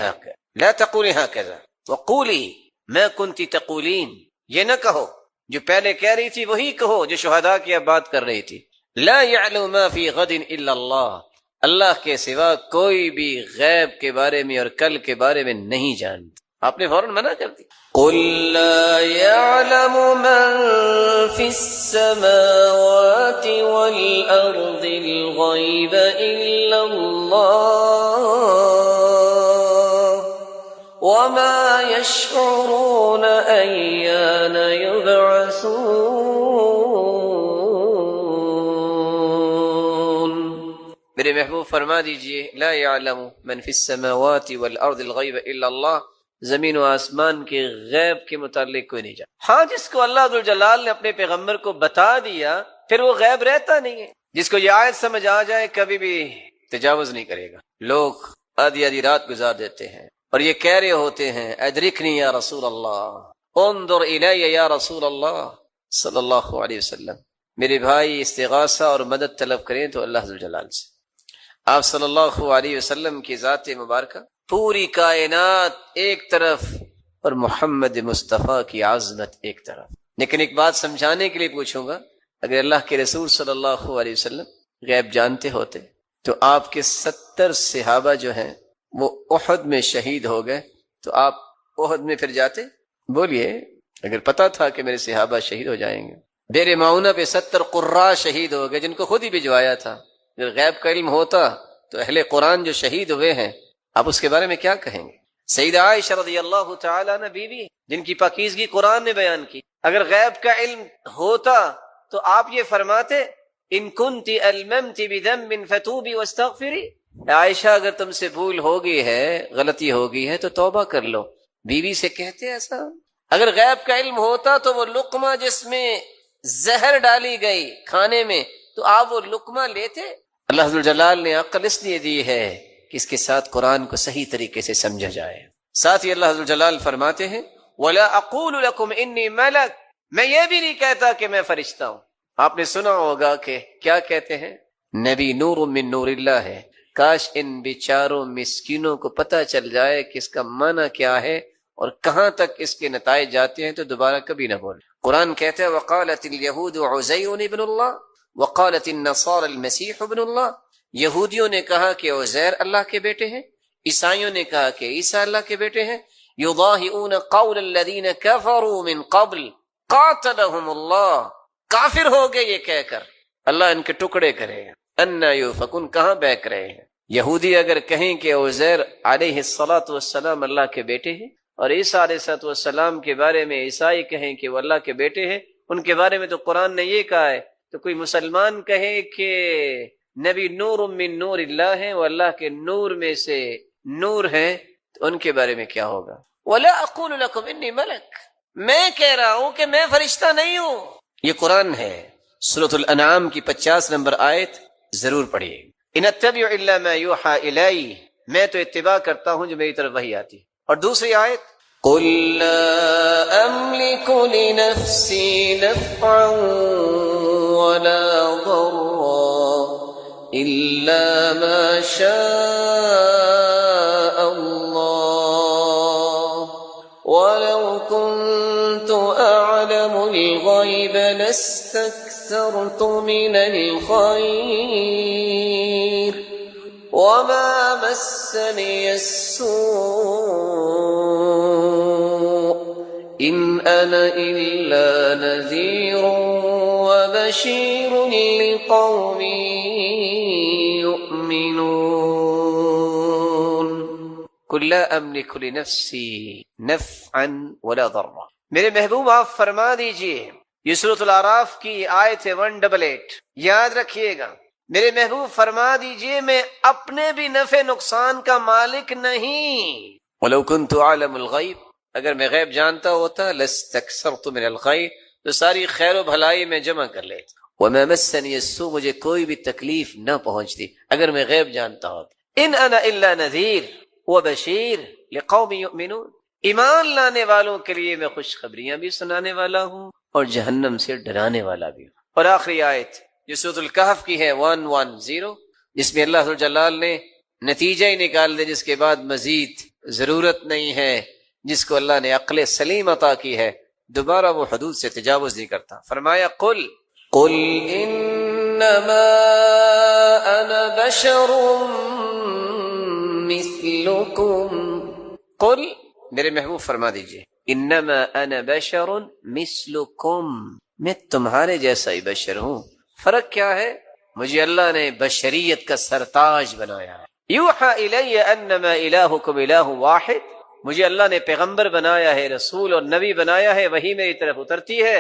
ہکذا وقولی ما کنتی تقولین، یہ نہ کہو جو پہلے کہہ رہی تھی وہی کہو جو شہداء کی اب بات کر رہی تھی۔ لا يعلم ما فی غد الا اللہ، اللہ کے سوا کوئی بھی غیب کے بارے میں اور کل کے بارے میں نہیں جانتا۔ آپ نے فوراً منع کر دی۔ قل لا يعلم من في السماوات والأرض الغيب إلا الله وما يشعرون أيان يبعثون۔ میرے محبوب فرما دیجئے لا يعلم من في السماوات والأرض الغيب إلا الله، زمین و آسمان کے غیب کے متعلق کوئی نہیں جانتا۔ ہاں جس کو اللہ ذوالجلال نے اپنے پیغمبر کو بتا دیا پھر وہ غیب رہتا نہیں ہے۔ جس کو یہ آیت سمجھ آ جائے کبھی بھی تجاوز نہیں کرے گا۔ لوگ آدھی آدھی رات گزار دیتے ہیں اور یہ کہہ رہے ہوتے ہیں ادرکنی یا رسول اللہ، انظر الی یا رسول اللہ صلی اللہ علیہ وسلم، میرے بھائی استغاثہ اور مدد طلب کریں تو اللہ ذوالجلال سے۔ آپ صلی اللہ علیہ وسلم کی ذات مبارکہ پوری کائنات ایک طرف اور محمد مصطفیٰ کی عظمت ایک طرف۔ لیکن ایک بات سمجھانے کے لیے پوچھوں گا، اگر اللہ کے رسول صلی اللہ علیہ وسلم غیب جانتے ہوتے تو آپ کے 70 صحابہ جو ہیں وہ احد میں شہید ہو گئے تو آپ احد میں پھر جاتے؟ بولیے، اگر پتا تھا کہ میرے صحابہ شہید ہو جائیں گے۔ بیر معونہ پہ 70 قراء شہید ہو گئے جن کو خود ہی بھجوایا تھا۔ اگر غیب کا علم ہوتا تو اہل قرآن جو شہید ہوئے ہیں آپ اس کے بارے میں کیا کہیں گے؟ سیدہ عائشہ رضی اللہ تعالیٰ عنہ بیوی جن کی پاکیزگی قرآن نے بیان کی، اگر غیب کا علم ہوتا تو آپ یہ فرماتے ان کنتی الممتی بذنب فتوبی واستغفری، عائشہ اگر تم سے بھول ہوگی ہے، غلطی ہوگی ہے تو توبہ کر لو۔ بیوی سے کہتے ایسا؟ اگر غیب کا علم ہوتا تو وہ لقمہ جس میں زہر ڈالی گئی کھانے میں تو آپ وہ لقمہ لیتے؟ اللہ ذوالجلال نے عقل اس لیے دی ہے کہ اس کے ساتھ قرآن کو صحیح طریقے سے سمجھا جائے۔ ساتھ ہی اللہ ذوالجلال فرماتے ہیں وَلَا أَقُولُ لَكُمْ إِنِّي مَلَكٌ، میں یہ بھی نہیں کہتا کہ میں فرشتہ ہوں۔ آپ نے سنا ہوگا کہ کیا کہتے ہیں، نبی نور من نور اللہ ہے۔ کاش ان بیچاروں مسکینوں کو پتہ چل جائے کہ اس کا معنی کیا ہے اور کہاں تک اس کے نتائج جاتے ہیں تو دوبارہ کبھی نہ بولے۔ قرآن کہتا ہے وقالت اليہود عزیر ابن اللہ وقالت النصارى المسیح ابن اللہ، یہودیوں نے کہا کہ عزیر اللہ کے بیٹے ہیں، عیسائیوں نے کہا کہ عیسیٰ اللہ کے بیٹے ہیں۔ یضاہئون قول الذین کفروا من قبل قاتلهم اللہ، کافر ہو گئے یہ کہہ کر اللہ ان کے ٹکڑے کرے۔ انا یؤفکون، کہاں بہک رہے ہیں۔ یہودی اگر کہیں کہ عزیر علیہ السلام اللہ کے بیٹے ہیں اور عیسیٰ علیہ السلام کے بارے میں عیسائی کہیں کہ وہ اللہ کے بیٹے ہیں، ان کے بارے میں تو قرآن نے یہ کہا ہے، تو کوئی مسلمان کہے کہ نبی نور من نور اللہ ہیں، وہ اللہ کے نور میں سے نور ہیں، تو ان کے بارے میں کیا ہوگا؟ وَلَا أَقُولُ لَكُمْ إِنِّي مَلَكٌ، میں کہہ رہا ہوں کہ میں فرشتہ نہیں ہوں۔ یہ قرآن ہے، سورۃ الانعام کی 50 نمبر آیت ضرور پڑھیے۔ ان اتبع الا ما یوحى الی، میں تو اتباع کرتا ہوں جو میری طرف وحی آتی۔ اور دوسری آیت قل لا املک لنفسی نفعا ولا ضرا الا ما شاء اللہ ولو كنت اعلم الغیب لاستكثرت من الخير وما مسني السوء إن أنا إلا نذير وبشير لقوم يؤمنون قل لا أملك لنفسي نفعا ولا ضرا، میرے محبوب آپ فرما دیجئے، یہ سورۃ الاعراف کی آیت 188 یاد رکھیے گا، میرے محبوب فرما دیجئے میں اپنے بھی نفع نقصان کا مالک نہیں۔ وَلَوْ كُنْتُ أَعْلَمُ الْغَيْبِ، اگر میں غیب جانتا ہوتا لَاسْتَكْثَرْتُ مِنَ الْخَيْرِ، تو ساری خیر و بھلائی میں جمع کر لیتا۔ وَمَا مَسَّنِيَ السُّوءُ، مجھے کوئی بھی تکلیف نہ پہنچتی اگر میں غیب جانتا ہوتا۔ إِنْ أَنَا إِلَّا نَذِيرٌ وَبَشِيرٌ لِقَوْمٍ يُؤْمِنُونَ، ایمان لانے والوں کے لیے میں خوشخبریاں بھی سنانے والا ہوں اور جہنم سے ڈرانے والا بھی ہوں۔ اور آخری آیت جو سورۃ الکہف کی ہے 110، جس میں اللہ جلال نے نتیجہ ہی نکال دے، جس کے بعد مزید ضرورت نہیں ہے، جس کو اللہ نے عقل سلیم عطا کی ہے، دوبارہ وہ حدود سے تجاوز نہیں کرتا۔ فرمایا قل انما انا بشر مثلکم، قل میرے محبوب فرما دیجئے انما انا بشر مثلکم، میں تمہارے جیسا ہی بشر ہوں۔ فرق کیا ہے؟ مجھے اللہ نے بشریت کا سرتاج بنایا ہے۔ یوحى الی انما الہکم الہ واحد، مجھے اللہ نے پیغمبر بنایا ہے، رسول اور نبی بنایا ہے، وہی میری طرف اترتی ہے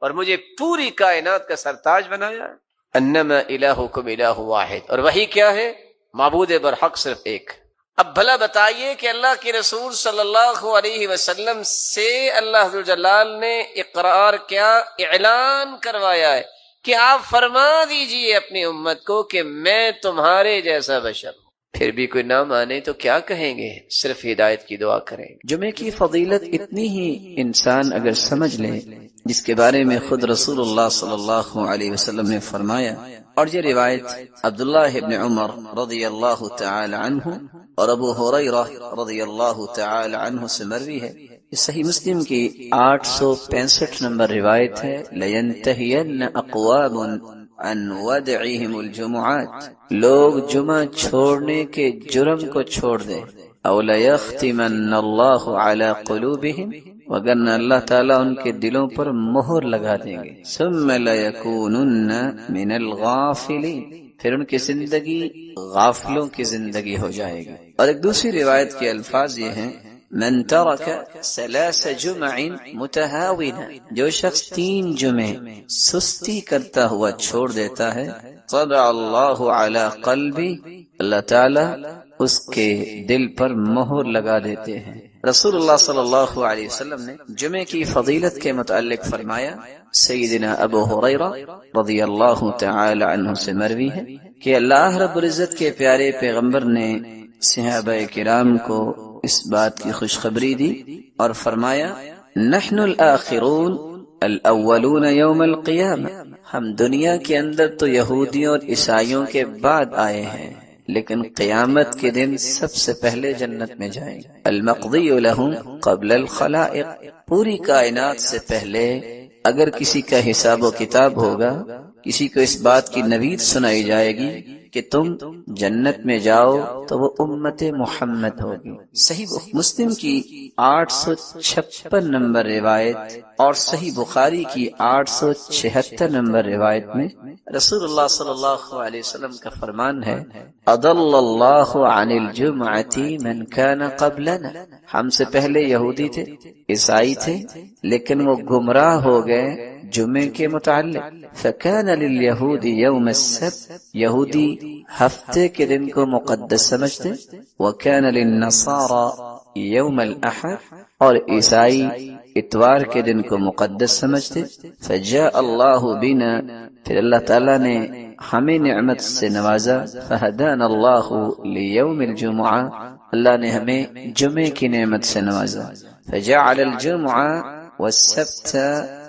اور مجھے پوری کائنات کا سرتاج بنایا ہے۔ انما الہکم الہ واحد، اور وہی کیا ہے؟ معبود برحق صرف ایک۔ اب بھلا بتائیے کہ اللہ کے رسول صلی اللہ علیہ وسلم سے اللہ ذوالجلال نے اقرار کیا، اعلان کروایا ہے کہ آپ فرما دیجئے اپنی امت کو کہ میں تمہارے جیسا بشر ہوں۔ پھر بھی کوئی نہ مانے تو کیا کہیں گے؟ صرف ہدایت کی دعا کریں گے۔ جمعے کی فضیلت اتنی ہی انسان اگر سمجھ لے جس کے بارے میں خود رسول اللہ صلی اللہ علیہ وسلم نے فرمایا، اور یہ روایت عبداللہ ابن عمر رضی اللہ تعالی عنہ اور ابو ہریرہ رضی اللہ تعالی عنہ سے مروی ہے۔ یہ صحیح مسلم کی 865 نمبر روایت ہے۔ لَيَنْتَهِيَنَّ أَقْوَامٌ عَنْ وَدْعِهِمُ الْجُمُعَاتِ، لوگ جمعہ چھوڑنے کے جرم کو چھوڑ دیں۔ أَوْ لَيَخْتِمَنَّ اللَّهُ عَلَى قُلُوبِهِمْ، وگرنہ اللہ تعالیٰ ان کے دلوں پر مہر لگا دیں گے۔ ثُمَّ لَيَكُونُنَّ مِنَ الْغَافِلِينَ، پھر ان کی زندگی غافلوں کی زندگی ہو جائے گی۔ اور ایک دوسری روایت کے الفاظ یہ ہیں، من ترک 3 جمع متہاونا، جو شخص 3 جمعے سستی کرتا ہوا چھوڑ دیتا ہے، طبع اللہ علی قلبی، اللہ تعالی اس کے دل پر مہر لگا دیتے ہیں۔ رسول اللہ صلی اللہ علیہ وسلم نے جمعے کی فضیلت کے متعلق فرمایا، سیدنا ابو ہریرہ رضی اللہ تعالی عنہ سے مروی ہے کہ اللہ رب العزت کے پیارے پیغمبر نے صحابہ کرام کو اس بات کی خوشخبری دی اور فرمایا، نحن الآخرون الاولون یوم القیامہ، ہم دنیا کے اندر تو یہودیوں اور عیسائیوں کے بعد آئے ہیں، لیکن قیامت کے دن سب سے پہلے جنت میں جائیں گے۔ المقضی لهم قبل الخلائق، پوری کائنات سے پہلے اگر کسی کا حساب و کتاب ہوگا، کسی کو اس بات کی نوید سنائی جائے گی کہ تم جنت میں جاؤ، تو وہ امت محمد ہوگی۔ صحیح مسلم کی 856 نمبر روایت اور صحیح بخاری کی 876 نمبر روایت میں رسول اللہ صلی اللہ علیہ وسلم کا فرمان ہے، اضل اللہ عن الجمعۃ من کان قبلنا، ہم سے پہلے یہودی تھے، عیسائی تھے، لیکن وہ گمراہ ہو گئے جمعے کے متعلق۔ فکان للیہود یوم السبت، یہودی ہفتے کے دن کو مقدس سمجھتے، وکان للنصارى یوم الاحد، اور عیسائی اتوار کے دن کو مقدس سمجھتے۔ فجاء اللہ بنا، پھر اللہ تعالیٰ نے ہمیں نعمت سے نوازا، فہدانا اللہ لیوم الجمعہ، اللہ نے ہمیں جمعے کی نعمت سے نوازا۔ فجعل الجمعہ والسبت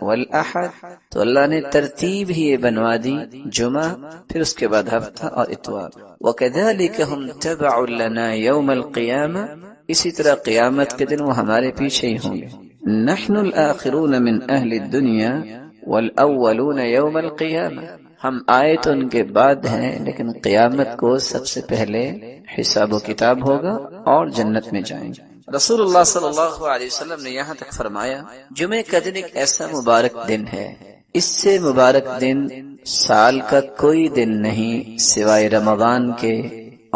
والاحد، تو اللہ نے ترتیب ہی بنوا دی، جمعہ پھر اس کے بعد ہفتہ اور اتوار۔ وکذالک ہم تبع لنا یوم القیامہ، اسی طرح قیامت کے دن وہ ہمارے پیچھے ہی ہوں گے۔ نحن الآخرون من اہل الدنیا والاولون یوم القیامہ، ہم آئے تو ان کے بعد ہیں، لیکن قیامت کو سب سے پہلے حساب و کتاب ہوگا اور جنت میں جائیں گے۔ رسول اللہ صلی اللہ علیہ وسلم نے یہاں تک فرمایا، جمعہ کا دن ایک ایسا مبارک دن ہے، اس سے مبارک دن سال کا کوئی دن نہیں سوائے رمضان کے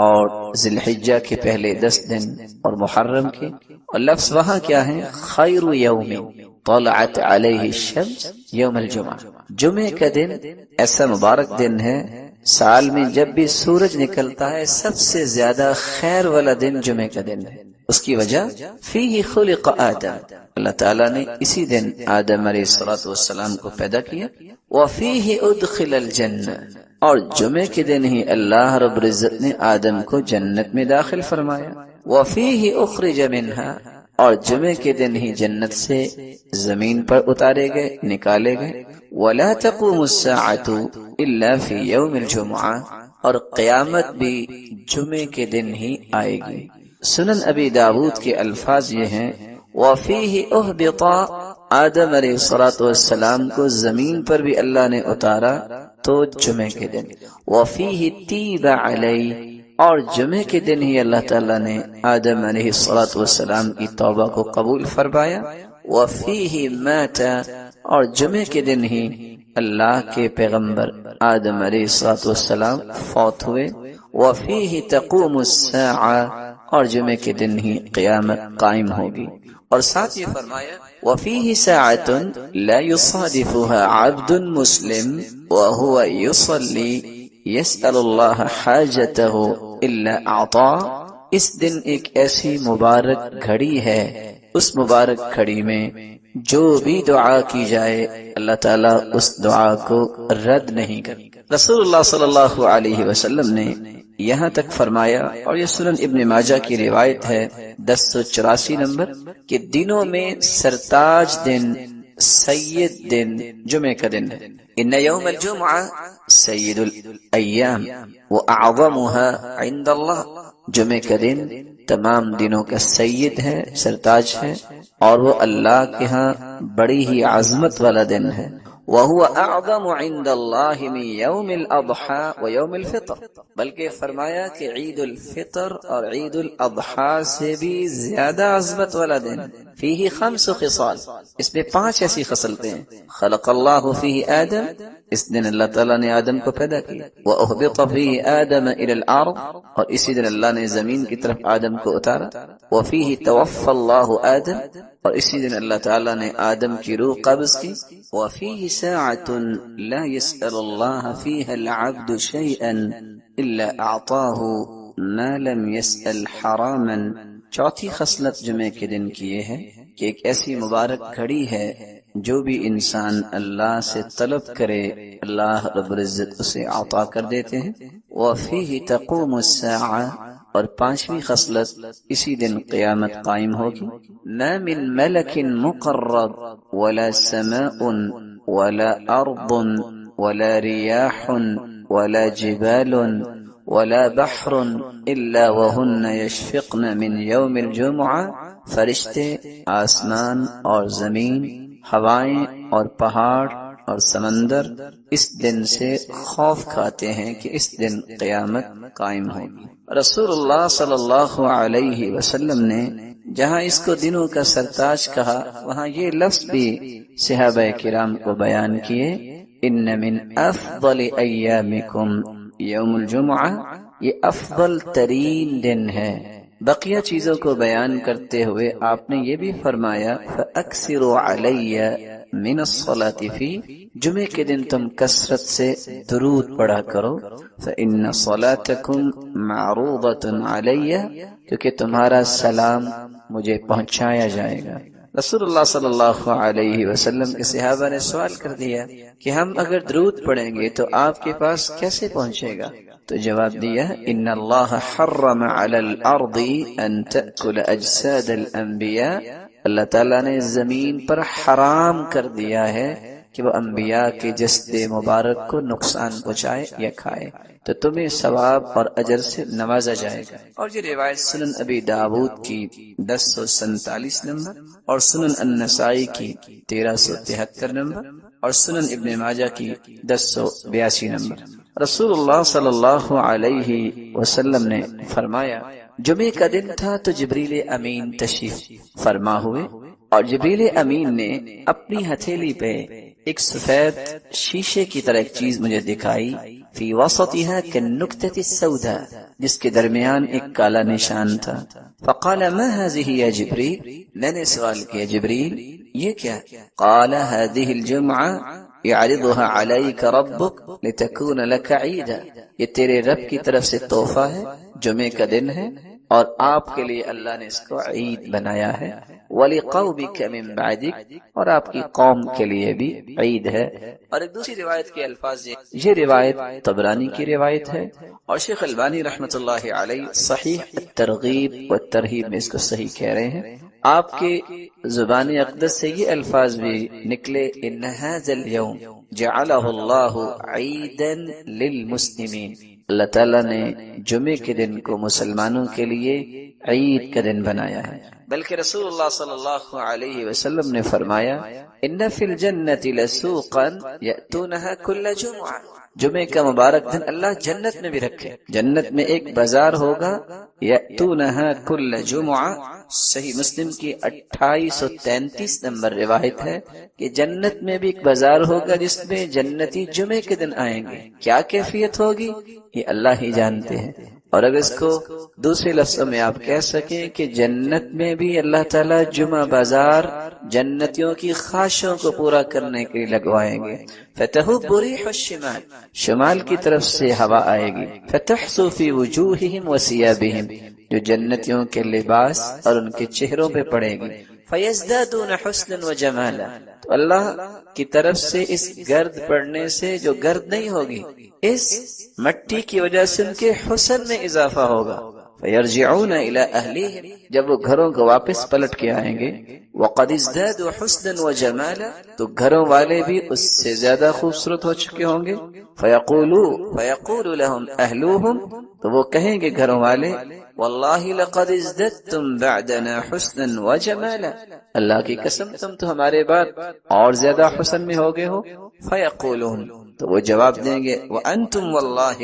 اور ذی الحجہ کے پہلے 10 دن اور محرم کے۔ اور لفظ وہاں کیا ہے؟ خیر یوم طلعت علیہ الشمس یوم الجمعہ، جمعے کا دن ایسا مبارک دن ہے، سال میں جب بھی سورج نکلتا ہے سب سے زیادہ خیر والا دن جمعے کا دن ہے۔ اس کی وجہ فیہ خلق آدم، اللہ تعالیٰ نے اسی دن آدم علیہ السلام کو پیدا کیا۔ وفیہ ادخل الجنہ، اور جمعے کے دن ہی اللہ رب العزت نے آدم کو جنت میں داخل فرمایا۔ وفیہ اخرج منہا، اور جمعے کے دن ہی جنت سے زمین پر اتارے گئے، نکالے گئے۔ ولا تقوم الساعۃ الا فی یوم الجمعہ، اور قیامت بھی جمعے کے دن ہی آئے گی۔ سنن ابی داود کے الفاظ یہ ہیں، وفیہ اہبط، آدم علیہ السلام کو زمین پر بھی اللہ نے اتارا تو جمعے کے دن۔ وفیہ تیب علیہ، اور جمعے کے دن ہی اللہ تعالیٰ نے آدم علیہ السلام کی توبہ کو قبول فرمایا۔ وفیہ مات، اور جمعے کے دن ہی اللہ کے پیغمبر آدم علیہ السلام فوت ہوئے۔ وفیہ تقوم الساعہ، اور جمعے کے دن ہی قیامت قائم ہوگی۔ اور ساتھ یہ فرمایا، وفیہ ساعۃ لا یصادفها عبد مسلم وهو يصلی یسأل اللہ حاجته الا اعطاه، اس دن ایک ایسی مبارک گھڑی ہے، اس مبارک گھڑی میں جو بھی دعا کی جائے اللہ تعالیٰ اس دعا کو رد نہیں کرتا۔ رسول اللہ صلی اللہ علیہ وسلم نے یہاں تک فرمایا، اور یہ سنن ابن ماجہ کی روایت ہے 1084 نمبر، کہ دنوں میں سرتاج دن، سید دن جمعہ کا دن ہے۔ ان یوم الجمعہ سید الایام واعظمها عند اللہ، جمعہ کا دن تمام دنوں کا سید ہے، سرتاج ہے، اور وہ اللہ کے ہاں بڑی ہی عظمت والا دن ہے۔ وَهُوَ أَعْظَمُ عِندَ اللَّهِ مِنْ يَوْمِ الْأَضْحَى وَيَوْمِ الْفِطْرِ، بلکہ فرمایا کہ عید الفطر اور عید الاضحیٰ سے بھی زیادہ عظمت والا دن۔ فِيهِ 5 خصال، اس میں 5 ایسی خصلتیں ہیں۔ خلق اللہ فیہ آدم، اس دن اللہ تعالیٰ نے آدم کو پیدا کیا۔ وَأُهْبِطَ فِيهِ آدَمَ إِلَى الْأَرْضِ، اور اسی دن اللہ نے زمین کی طرف آدم کو اتارا۔ وَفِيهِ تَوَفَّى اللَّهُ آدم، اور اسی دن اللہ تعالیٰ نے آدم کی روح قبض کی۔ وَفِيهِ سَاعَةٌ لَا يَسْأَلُ اللَّهَ فِيهَا الْعَبْدُ شَيْئًا إِلَّا أَعْطَاهُ مَا لَمْ يَسْأَلْ حَرَامًا۔ چوتھی خصلت جمعے کے دن کی یہ ہے کہ ایک ایسی مبارک گھڑی ہے جو بھی انسان اللہ سے طلب کرے اللہ رب العزت اسے عطا کر دیتے ہیں۔ وَفِيهِ تَقُومُ السَّاعَةُ، اور 5ویں خصلت اسی دن قیامت قائم ہوگی۔ مَا مِن مَلَكٍ مُقَرَّبٍ وَلَا سَمَاءٌ وَلَا أَرْضٌ وَلَا رِيَاحٌ وَلَا جِبَالٌ وَلَا بَحْرٌ إِلَّا وَهُنَّ يَشْفِقْنَ مِنْ يَوْمِ الْجُمْعَةِ، فرشتے، آسمان اور زمین، ہوائیں اور پہاڑ اور سمندر اس دن سے خوف کھاتے ہیں کہ اس دن قیامت قائم ہوگی۔ رسول اللہ صلی اللہ علیہ وسلم نے جہاں اس کو دنوں کا سرتاج کہا، وہاں یہ لفظ بھی صحابہ کرام کو بیان کیے، ان من افضل ایامکم یوم الجمعہ، یہ افضل ترین دن ہے۔ بقیہ چیزوں کو بیان کرتے ہوئے آپ نے یہ بھی فرمایا فَأَكْثِرُوا عَلَيَّ مِنَ الصَّلَاةِ فِيهِ، جمعے کے دن تم کثرت سے درود پڑھا کرو۔ فَإِنَّ صَلَاتَكُمْ مَعْرُوضَةٌ عَلَيَّ، کیونکہ تمہارا سلام مجھے پہنچایا جائے گا۔ رسول اللہ صلی اللہ علیہ وسلم کے صحابہ نے سوال کر دیا کہ ہم اگر درود پڑھیں گے تو آپ کے پاس کیسے پہنچے گا؟ تو جواب دیا ان اللہ حرم علی الارض ان تأکل اجساد الانبیاء، اللہ تعالیٰ نے زمین پر حرام کر دیا ہے کہ وہ انبیاء کے جسد مبارک کو نقصان پہنچائے یا کھائے، تو تمہیں ثواب اور اجر سے نوازا جائے گا۔ اور یہ روایت سنن ابی داود کی 1047 نمبر، اور سنن النسائی کی 1373 نمبر، اور سنن ابن ماجہ کی 1082 نمبر۔ رسول اللہ صلی اللہ علیہ وسلم نے فرمایا جمعے کا دن تھا تو جبریل امین تشریف فرما ہوئے، اور جبریل امین نے اپنی ہتھیلی پہ ایک سفید شیشے کی طرح ایک چیز مجھے دکھائی، فی وسطها كالنکتة السوداء، جس کے درمیان ایک کالا نشان تھا۔ فقال ما هذه يا جبریل، میں نے سوال کیا جبریل یہ کیا؟ قال هذه الجمعة يعرضها عليك ربك لتكون لك عيدا، یہ تیرے رب کی طرف سے تحفہ ہے، جمعے کا دن ہے اور آپ کے لیے اللہ نے اس کو عید بنایا ہے، وَلِقَوْمِكَ مِن بَعْدِكَ، اور آپ کی قوم کے لیے بھی عید ہے۔ اور ایک دوسری روایت کے الفاظ یہ روایت طبرانی کی روایت ہے، اور شیخ البانی رحمۃ اللہ علیہ صحیح الترغیب والترہیب میں اس کو صحیح کہہ رہے ہیں۔ آپ کے زبان اقدس سے یہ الفاظ بھی نکلے ان هذا اليوم جعله اللہ عیدا للمسلمین، اللہ تعالیٰ نے جمعے کے دن کو مسلمانوں کے لیے عید کا دن بنایا ہے۔ بلکہ رسول اللہ صلی اللہ علیہ وسلم نے فرمایا ان فی الجنۃ لسوقا یأتونها کل جمعہ، جمعے کا مبارک دن اللہ جنت میں بھی رکھے، جنت میں ایک بازار ہوگا یأتونها کل جمعہ، صحیح مسلم کی 2833 نمبر روایت ہے کہ جنت میں بھی ایک بازار ہوگا جس میں جنتی جمعے کے دن آئیں گے، کیا کیفیت ہوگی یہ اللہ ہی جانتے ہیں۔ اور اگر اس کو دوسرے لفظوں میں آپ کہہ سکیں کہ جنت میں بھی اللہ تعالیٰ جمعہ بازار جنتیوں کی خواہشوں کو پورا کرنے کے لیے لگوائیں گے۔ فتحب ريح الشمال، شمال کی طرف سے ہوا آئے گی، فتحسو فی وجوہہم وثیابہم، جو جنتیوں کے لباس اور ان کے چہروں پہ پڑے گی. فَيَزْدَادُونَ حُسْنًا وَجَمَالًا، تو اللہ کی طرف سے اس گرد پڑنے سے جو گرد نہیں ہوگی، اس مٹی کی وجہ سے ان کے حسن میں اضافہ ہوگا. فَيَرْجِعُونَ إِلَىٰ أَهْلِهِمْ، جب وہ گھروں کو واپس پلٹ کے آئیں گے. وَقَدْ ازْدَادُوا حُسْنًا وَجَمَالًا، تو گھروں والے بھی اس سے زیادہ خوبصورت ہو چکے ہوں گے. فَيَقُولُ لَهُمْ أَهْلُوهُمْ، تو وہ کہیں گے گھروں والے، وَاللَّهِ لَقَدْ ازْدَدْتُمْ بَعْدَنَا حُسْنًا وَجَمَالًا، اللہ کی قسم تم تو ہمارے بعد اور زیادہ حسن میں ہو گئے ہو. فَيَقُولُونَ، تو وہ جواب دیں گے، وَأَنْتُمْ وَاللَّهِ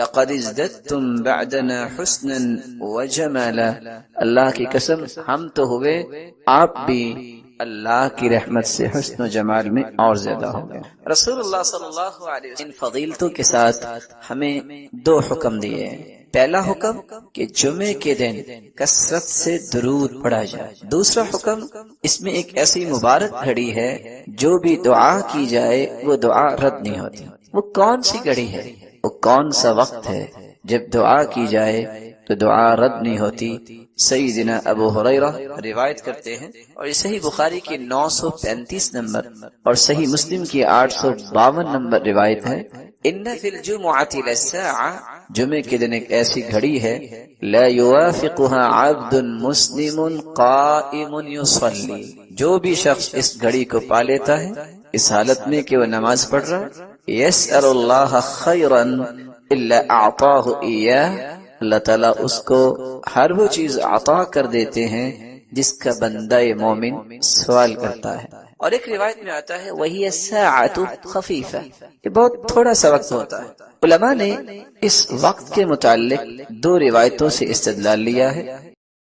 لَقَدْ ازْدَدْتُمْ بَعْدَنَا حُسْنًا وَجَمَالًا، اللہ کی قسم ہم تو ہوئے، آپ بھی اللہ کی رحمت سے حسن و جمال میں اور زیادہ ہو گئے. رسول اللہ صلی اللہ علیہ وسلم ان فضیلتوں کے ساتھ ہمیں دو حکم دیے ہیں. پہلا حکم کہ جمعے کے دن کثرت سے درود پڑھا جائے. دوسرا حکم، اس میں ایک ایسی مبارک گھڑی ہے جو بھی دعا کی جائے وہ دعا رد نہیں ہوتی. وہ کون سی گھڑی ہے، وہ کون سا وقت ہے جب دعا کی جائے تو دعا رد نہیں ہوتی؟ سیدنا ابو ہریرہ روایت کرتے ہیں، اور یہ صحیح بخاری کی 935 نمبر اور صحیح مسلم کی 852 نمبر روایت ہے. ان فی الجمعۃ لساعۃ، جمعے کے دن ایک ایسی گھڑی ہے، لا یوافقها عبد مسلم قائم یصلی، جو بھی شخص اس گھڑی کو پا لیتا ہے اس حالت میں کہ وہ نماز پڑھ رہا ہے، یسأل اللہ خیرا الا اعطاہ ایاہ، اللہ تعالیٰ اس کو ہر وہ چیز عطا کر دیتے ہیں جس کا بندہ مومن سوال کرتا ہے. اور ایک روایت میں آتا ہے وہی الساعۃ خفیفہ، یہ بہت تھوڑا سا وقت ہوتا ہے. علماء نے اس وقت کے متعلق دو روایتوں سے استدلال لیا ہے.